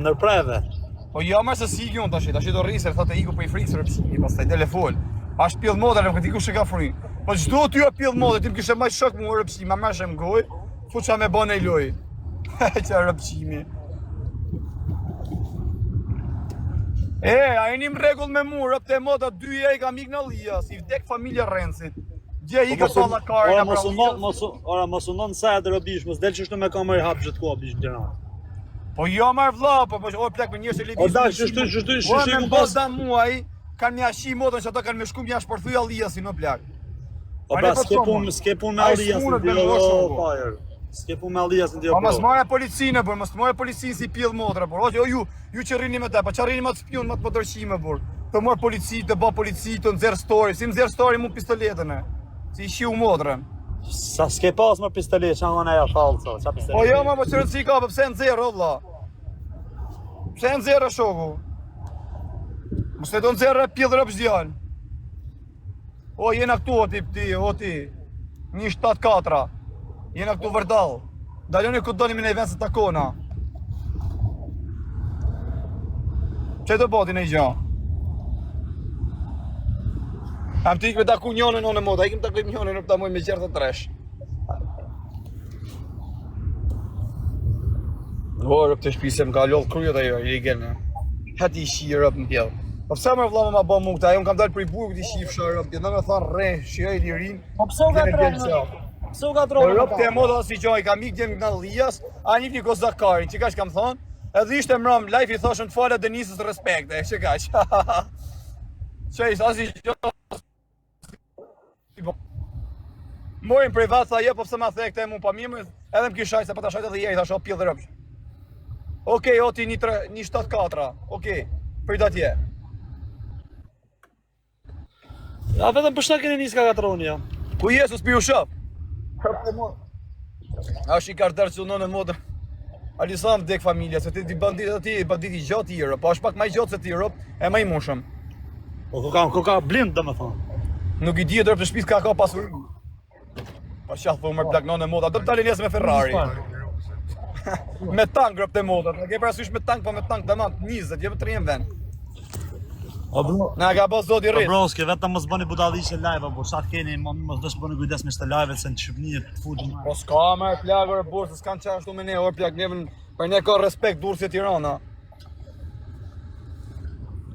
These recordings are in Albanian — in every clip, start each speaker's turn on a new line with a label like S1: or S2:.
S1: ndërpreve.
S2: Po jo më se si unë tash do rrisë, thotë iku po i frikë rëpsimi, pastaj telefon. Është pill moda, nuk di kush e ka fry. Po çdo ty e pill moda, ti më kishe më shok më rëpsimi, më mashëm goj. Fuça me bën ai loj. Çfarë rëpsimi. A jeni në rregull me mu, rëpte moda 2 i kam ik në Lias, i vdek familja Rencit. Gje i ka palla karina pra Lias.
S1: Ora mos unon sa e të robish, mos del çështu me kamerë hapshë të koha bish gjëra.
S2: Po jo marr vlla, po o plak me njerëz e lëviz.
S1: O dash, çështu
S2: ku pas dan muaj, kanë më ashi modën që ato kanë më shkum jashtë porthuj Alliasin o plak.
S1: O pra, s'ke pun me Alliasin. S'ke pun me Alliasin ti.
S2: Po mos marrë policinë, por mos marrë policinë si pill motra, por ju që rrini me ta, po çfarë rini me të spion me të motorshime por. Të marr polici, të bë polici, të nxjerr story, si nxjerr story mu pistoletën e. Si shiu motrën.
S1: Sa s'ke pas më pistolet, çan ona ja fallca, ç'a pistolet.
S2: Po jo, po çrëci ka, pse nxjerr valla? Pse nxjerr shoku? Mos e do nxjerr pill rrops djalë. O jena këtu o ti. 174. Jena këtu vërdall. Daloni ku doni me në event se takona. Çe do boti në gjë? Am të ikme taku njënën në moda, ikim taku njënën në pëta muj me qertë të tresh. O, rëp të shpisem ka lollë kryet ajo, i gjenë. Hati i shi rëp në pjellë. Po pësa më vla më bë mu këta, unë kam dalë për i burë këti shifë rëp, dhe me thonë re, shia i lirin.
S1: Po pësa u ka tronë? Pësa u ka tronë?
S2: Po rëp të moda si gjoj, kam ikë djemë në Lias, a një një kozakari, që ka që kam thonë, edhe ishte mram, life i thoshën të falë Denisës respekte, që ka që. Që i sasi gjoj. Morin privat tha, po pse ma the këte mu pa mirë, edhe më kishaj se pa ta shajt edhe jeri, thash o pjell dhe rëpsh. Okej, o ti 174, okej, për da tje.
S1: A vetëm për shta keni njës ka katroni, ja?
S2: Ku jesu s'pi u shëp? A shi kardër që unë në modë. Alisam dek familja, se ti bandit i gjatë i Europë, po është pak ma i gjatë se ti Europë, e ma i mushëm.
S1: Po ku ka blind dhe me thonë?
S2: Nuk i di e dërë për shpis ka pasurin. Pa shath po mërë plak në moda, do të dalin jesë me Ferrari. Me tank grëp të moda, në ke parasysh me tank, po me tank dhe manë 20, jemi 3 vend. Na ka bo zoti rrit.
S1: O bro, s'ke vetëm mos bëni budallishe live, po sa keni, mos dësh bëni kujdes me shtë live, se në Shqipëni të fugjën.
S2: Po s'ka me plagër e burë, se s'kan qashtu me ne, orë plak, për ne ka respekt durë si Tirana.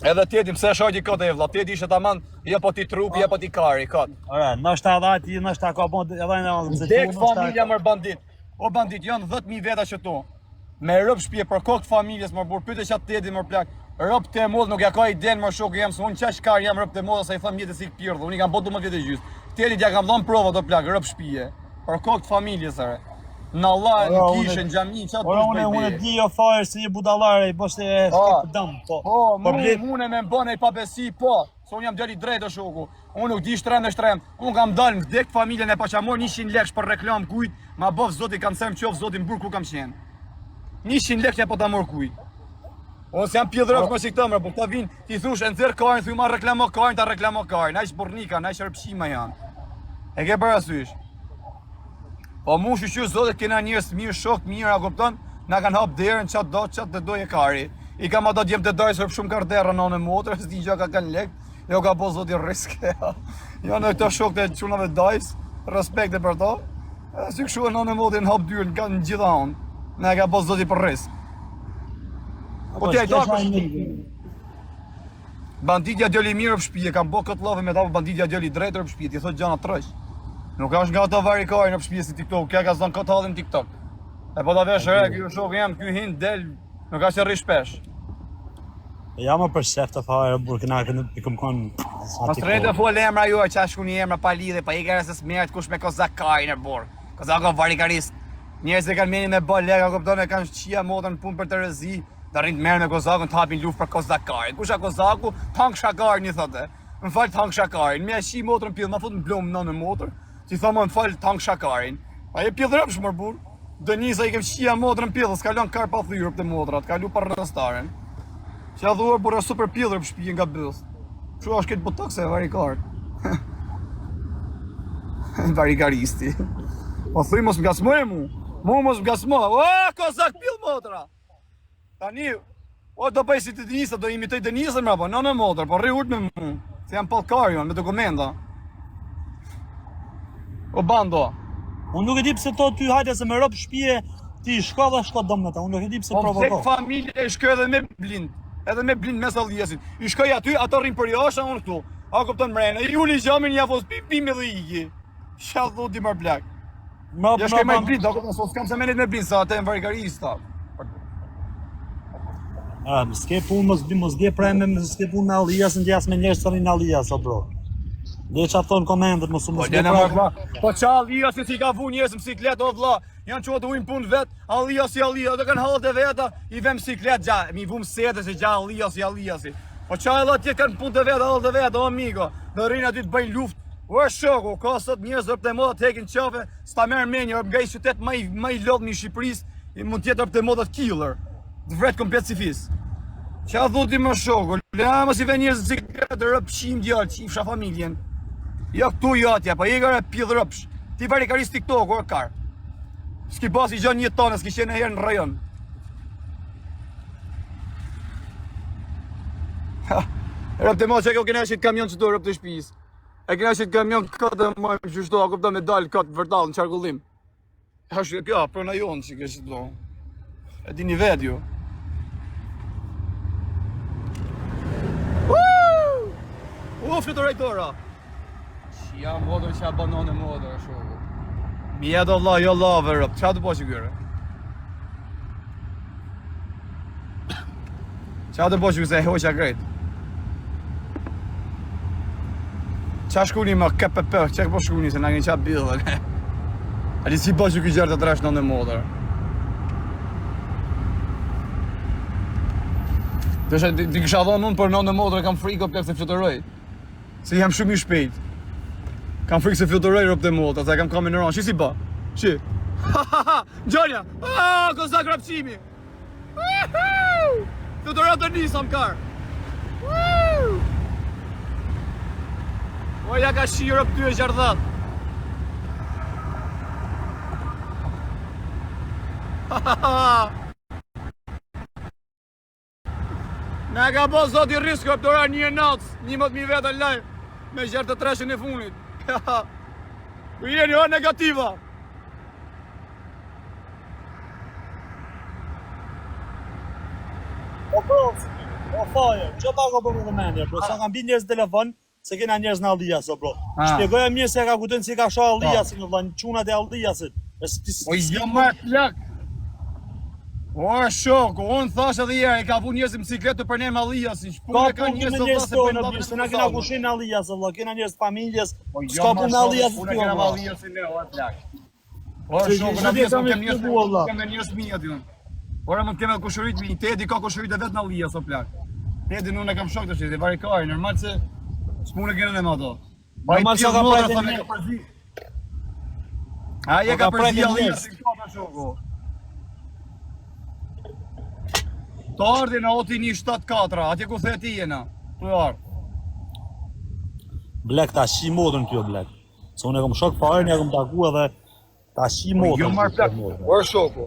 S2: Edhe tjeti, pse shajti këtë e vla, tjeti ishe ta man, je po ti trupi, je po ti kari, këtë.
S1: Ore, nështë edhe ti, nështë ka bon, edhe në nëzë të
S2: Dek familja mërë bandit. O bandit, janë 10.000 veta që tu. Me rëp shpje për kokë familjes mërë burë, pyte që atë tjeti mërë plak. Rëp të modë nuk ja ka i den mërë shokë jam, se unë qash kar jam rëp të modë, sa i thëm mjetës i këpirë, unë i kam botë 12 vjetë gjysë. Tjeti ja kam dhënë prova të plak, rëp shpje. Për kokë familjes, ere. Në Allah, në kishë, në gjami, qatë dush bëjbe.
S1: Unë di jo farë si një budalare, i boshte e shkipë dëmë, po.
S2: Po, mune me mbën e i pabesi, po. Se unë jam djali drejtë o shoku. Unë nuk di shtrem dhe shtrem. Unë kam dalë në dek familjen e pa qa mor 100 lekë për reklam kujt, ma bëf zoti kanë sem qofë zoti më burë ku kam qenë. 100 lekë që po ta mor kujt. Unë s'jam pjedrëf më si këtë mërë, po ta vinë, ti thush e nëzirë karin, thuj ma reklamo karin, ta reklamo karin. Na ishë burnika, na ishë rëpshima janë. E ke parasysh. Po mu shqyqyr zote kena njërës mirë, shok mirë, a kupton, na kanë hap derën qatë të doje kari. I kam ato djemë të dojë, sërp shumë karderë në në motrë, s'di gjë ka kanë lekë, jo ka po zoti riske. Jo në këto shok të qunave dajs, respekte për to. Si këshu e në motrë në hap dyrën, në gjitha onë, ne ka po zoti për risk. Po t'ja i takë është. Banditja djeli mirë për shpije, kam bo këtë love me ta, banditja djeli drejtër për shpije, ti thot gjana trësh. Nuk është nga ato varikari në përshpije si TikTok, kja ka zonë këtë halin TikTok. E po da vesh re, kjo shok jem, kjo hin, del, nuk është e rrish pesh.
S1: Ja më për shef të fare, burë këna nuk i këm konë...
S2: Mas të rejtë të full emra ju, qa shku një emra pa lidhe, pa i kërë se smerët kush me kozakari në burë. Kozako varikarist. Njerës e kanë meni me bë lega, kuptone, kanë shqia motën punë për të rëzi, da rinë të merë me kozakun të hapin luft për kozakari. Kusha kozaku, tank shakari një thote. Më falë tank shakari, me shi motën pjellë, ma fut në blomë në motër. Ti thoma më falë tank shakarin. A je pjellë rëpsh mërë burë. Denisa i kem shqia modrën pjellë, s'ka lën kar pa thyrë për të modrat, ka lu për rëstaren. Që a dhuar burë super pjellë rëpsh shpijin nga bëllës. Që është këtë botoxe e varikar. Varikaristi. Po thuj mos më gasmoj mu. Mu mos më gasmoj. O, kozak pjellë modra. Tani, O do bëj si të Denisa, do imitoj Denisën mrapa, në motor, po rri urt me mu. Se jam pallkarion me dokumenta. O bando.
S1: Unë nuk e di pse to ty hajde se me rob shtëpie ti shko dhe shko dom me ta. Unë nuk e di pse
S2: Po
S1: provoko.
S2: tek familje e shkoj edhe me blind. Edhe me blind mes Alliasit. I shkoj aty, ato rrin për jashtë, unë këtu. A kupton mrena. I uli gjamin ja fos pim edhe iki. Sha dhuti mar blak. Ja shkoj me blind, do kupton, s'kam se menet me blind sa atë në varikarista.
S1: S'ke punë mos dje preme, s'ke punë me Alliasin, ndjas me njerëz tani në Allias, o bro. Dhe çfarë thon komendet mos dje preme.
S2: Po qa Alliasin si ka vu njerëz mësiklet o vlla. Janë qo të ujnë punë vet, Alliasi, do kanë halët e veta, i vem siklet gja, mi vum sete se gja Alliasi. Po qa e la tje kanë punë të veta, halët e veta, o amigo, dhe rinë aty të bëjnë luft. O shoku, ka sot njerëz rëp të moda të hekin qafe, s'ta merë menjë, nga i qytet ma i lodhmi i Shqipëris, mund tjetë rëp të moda të killer, të vret komplet si fis. Qa dhuti më shoku, la mos i ve njerëz siklet, rëp shim djallë, qifsha familjen. Jo këtu jo atja, pa i gare pjellë rëpsh, ti varikarist TikTok, o kar. S'ki bas i gjanë një tonë, s'ki qenë e herë në rajon. Rëp të mos që kjo kena shqit kamion që të rëp të shpis. E kena shqit kamion këtë e mëjmë qështu, a kupta me dalë këtë vërtalë në qarkullim. Ashtë kjo, për në jonë që kështë do. E di një ved ju. Fluturajtora. Që jam modër që ja banon e modër, shoku. Mi jetë Allah, jo lave rëp, qa të po që kërë? Qa të po që këse e hoqa krejt? Qa shkuni ma KPP, që po shkuni se na kënë qa bidhë? A di si po që këj gjerë të tresh në modër? Ti kësha dhonë unë për në modër kam frikë o plek se fluturoj. Se jam shumë i shpejt. Kam frikë se fluturoj rëp të motë, ata kam kamin në ranë, shi si ba? Shi? Gjonja! Kosa krapqimi! Fluturat të njësa më karë! O, ja ka shi rëp ty e gjardhat! Na ka bo zoti risko rëp të ra 11.000 vetë në live me gjerë të treshën e funit. Ku jeni o negativa.
S1: O bro, o faje, që pa ka përmë dhe mendje, bro, sa kam bi njerëz në telefon, se kena njerëz në Allias, o bro. Shpjegoja mirë se ka kujtojnë si ka shoh Alliasin, në vëllai, çunat e Alliasit.
S2: O jo më plak. O shoku, unë thash edhe herë, e ka vu njerëz në bicikletë të përnem Alliasin.
S1: Ka punë me njerëz tonë, se na kena kushin në Allias, vëllai, kena njerëz familjes, s'ka punë në Allias
S2: këtu. Unë kena Alliasin ne, o plak. O shoku, na kem njerëz mi aty unë. Ora mund të kemë kushurit mi, Tedi ka kushurit e vetë në Allias, o plak. Tedi unë e kam shok të shqit, e varikari, normal se s'punë kene dhe me ato.
S1: Normal se ka prajtë një.
S2: Aje ka përzi Alliasin këta shoku. Të ardi në oti 174, atje ku the ti jena. Të ardë.
S1: Blek, ta shi modën kjo, Blek. Se unë e kom shok fare, një e kom taku edhe ta shi modën.
S2: Jo marrë plak, orë shoku.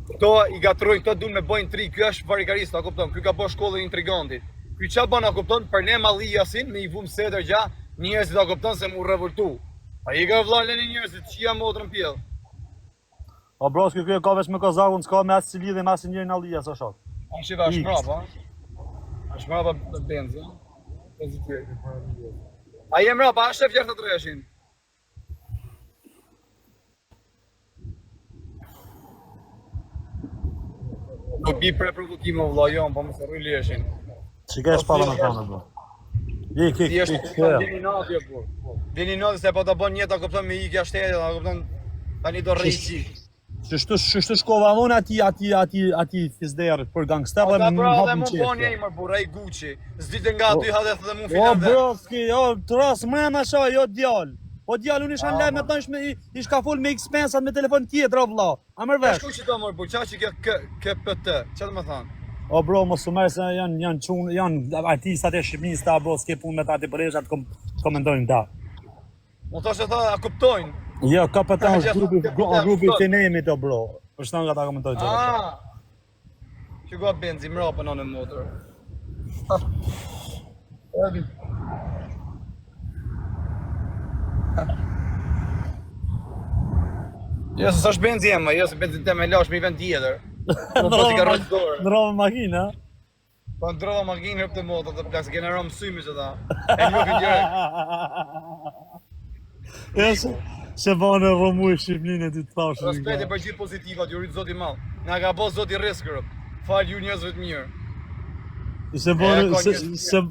S2: Këto i gatrojnë, këto dun me bojnë tri, kjo është varikarista, kupton, kjo ka bo shkollën intrigantit. Kjo qa bana, kupton, për ne Alliasin, me i vum setër gja, njerëzit, kupton, se mu revoltu. A i ka vlallën e njerëzit, që jam modrën pjellë.
S1: O bro, kjo ka veç me Kozakun, s'ka me asë cilidhe, me asë njërin Allias, o shok.
S2: A shiva, është mrapa, është mrapa benzë, a jem mrapa, është e fjerë të treshin. Nuk bi pre produkime o vla, jo, po më së rrë leshin.
S1: Që ka e shpalla me tane, bro.
S2: Vini natje, bro. Vini natje se po të bon njeta, këpëton me ikja shtetit, këpëton tani do rrejqi.
S1: Shtu shkova unë ati fizderë për gangster dhe më hapën qefë.
S2: Dhe mu bon një mërë bura i Gucci, s'dite nga aty hadeth dhe mu
S1: O
S2: filan dhe.
S1: bro, s'ki, të rasë mrena shaj, jo djallë. O djallë, unë isha në lejë me të ish ka full me expensat me telefon tjetër, o vla. A mërë vesh?
S2: Shku që të mërë bu, qa që KPT, që të më thanë?
S1: O bro, mos u merë se janë artistat e Shqipënisë ta, bro, s'ke punë me ta të përreshat, komentojnë ta.
S2: Më thosht e tha, a kuptojnë?
S1: Jo, KPT është grupi të nejemi të, bro. Për shtë nga ta komentojnë që.
S2: Që ka benzi, mrapa në motor. Jo, se s'është benzi ema, jo se benzin te me lash me i vend tjetër.
S1: Në rove makinë, ha?
S2: Po ndrova makinë rëpë të motor të plak, se kena rëmë symi që ta. E nuk i direkt.
S1: Se bane rëmu i Shqipninë e ti të thashë.
S2: Respekti për gjithë pozitivat, ju rritë zoti malë. Nga ka bo zoti riskë rëpë. Falë ju njëzve të mirë.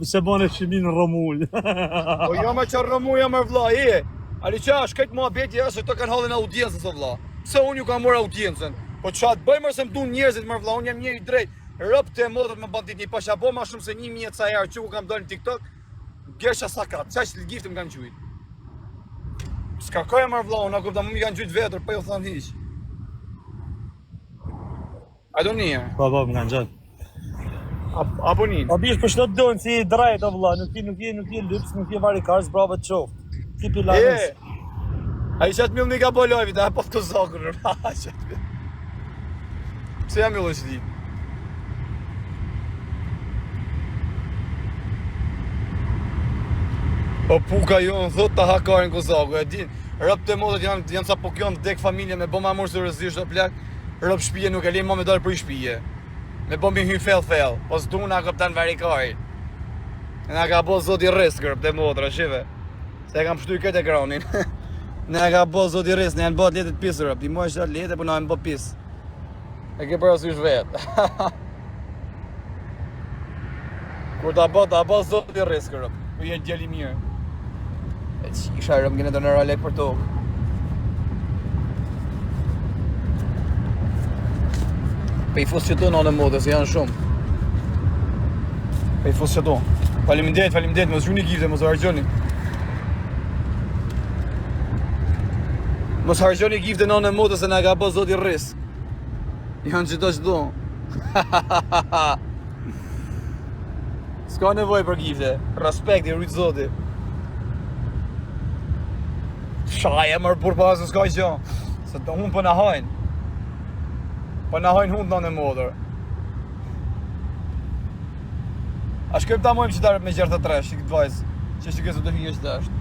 S1: Se bane Shqipninë rëmull.
S2: Po jo me që rëmu, jo me vla, Ali qa, shkajt mua beti e se të kanë halën audiencën së vla. Se unë ju kam morë audiencën. Po qa të bëjmë se më du njerëzit më vla, unë jam njeri drejt. Rëpë të motët me bandit një pasha bo ma shumë se 1000 ca jarë që ku kam dalë në TikTok. Gjesha sa ka, qa që të giftë më kanë gjujt. S'ka kaj e marrë vla, unë a kupta më mi kanë gjujt vetër, pa jo thanë hiq. A do një?
S1: Po, më kanë gjatë.
S2: Apo një?
S1: Po bish për shdo të dojnë si drejt o vla, nuk je lyps, nuk je varikarës, bravo të qoftë. Tipi lavës.
S2: A i qatë mjëllë një ka bo lojvit, a po të kozakur, Pse jam mjëllë që ti? O puka jo në thot të hakarin kozaku, e din. Rëpë të modët janë sa pokjon të dek familje me bo ma mërë së rëzisht o plak. Rëpë shpije nuk e li ma me dalë për i shpije. Me bo mi hy fel, po s'du nga këptan varikarin. Nga ka bo zoti risk rëpë të modra, shive. Se e kam pështu i këtë ekranin. Nga ka bo zoti risk, në janë bo letet pisë rëpë. Ti mua është letet, po në janë bo pisë. E ke për asysh vetë. Kur ta bo zoti risk rëpë. U jetë gjeli mirë. E që isha rëmë gëne të në ralek për tokë. Pe i fusë që tu në modë, se janë shumë. Pe i fusë që tu. Faleminderit, mos gjuni gifte, mos hargjoni. Mos hargjoni gifte në modë, se nga ka bo zoti risk. Janë qëto që tu. S'ka nevoj për gifte, respekti, rritë zoti. Shaje mërë për pasë, s'ka i që. Se të unë për në hajnë. Për në hajnë hundë në modër. A shkëp ta mojmë që ta me gjerë të tresh, që këtë vajzë. Që që kësë të hije që të është.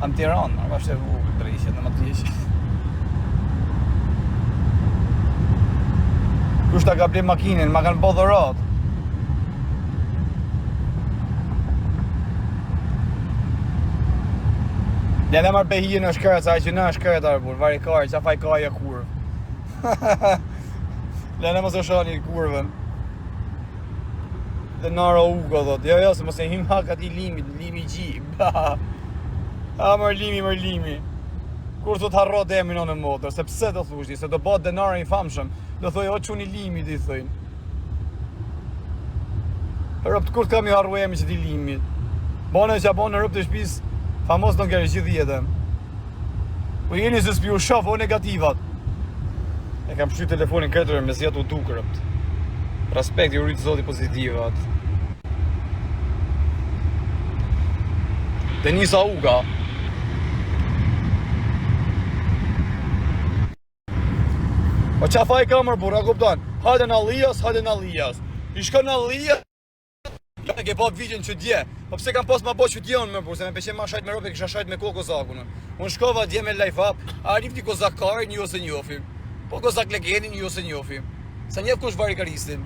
S2: Am Tiranë, marrë bashkë e vukë, të rishjet në më të jeshit. Kusht ta ka ble makinin, ma kanë bo dhërat. Lene marrë behije në shkërët, sa që në shkërët arbur, vari kajë, që a faj kajë e kurvë. Lene mos e shani kurvën. Dhe nara uga, dhët, jo, se mos e him haka ti limit, limi gjib. A, mër limi. Kur të harro të emin në motër, se pse të thushti, se do bat denara i famshëm, do thoi, o quni limit, i thojnë. Rëpt, kur të kam i harru emi që ti limit? Bone që a bone në rëpt të shpis, famos të në kërë gjithë jetën. Po jeni se s'pi u shof, o negativat. E kam pështu telefonin këtërën me si atë u tukë rëpt. Respekt, ju rritë zoti pozitivat. Denisa Uga. O qa fa i kamër burra, kuptan? Hajde në Alijas. I shko në Alijas. Ja ke pa videon që dje. Po pse kam pas ma bo që dje unë më burë, se me peshe ma shajt me rope, kisha shajt me ko kozakunën. Unë shkova dje me life up, arif ti kozakarin, ju se njofim. Po kozak legenin, ju se njofim. Sa njef kush varikaristin.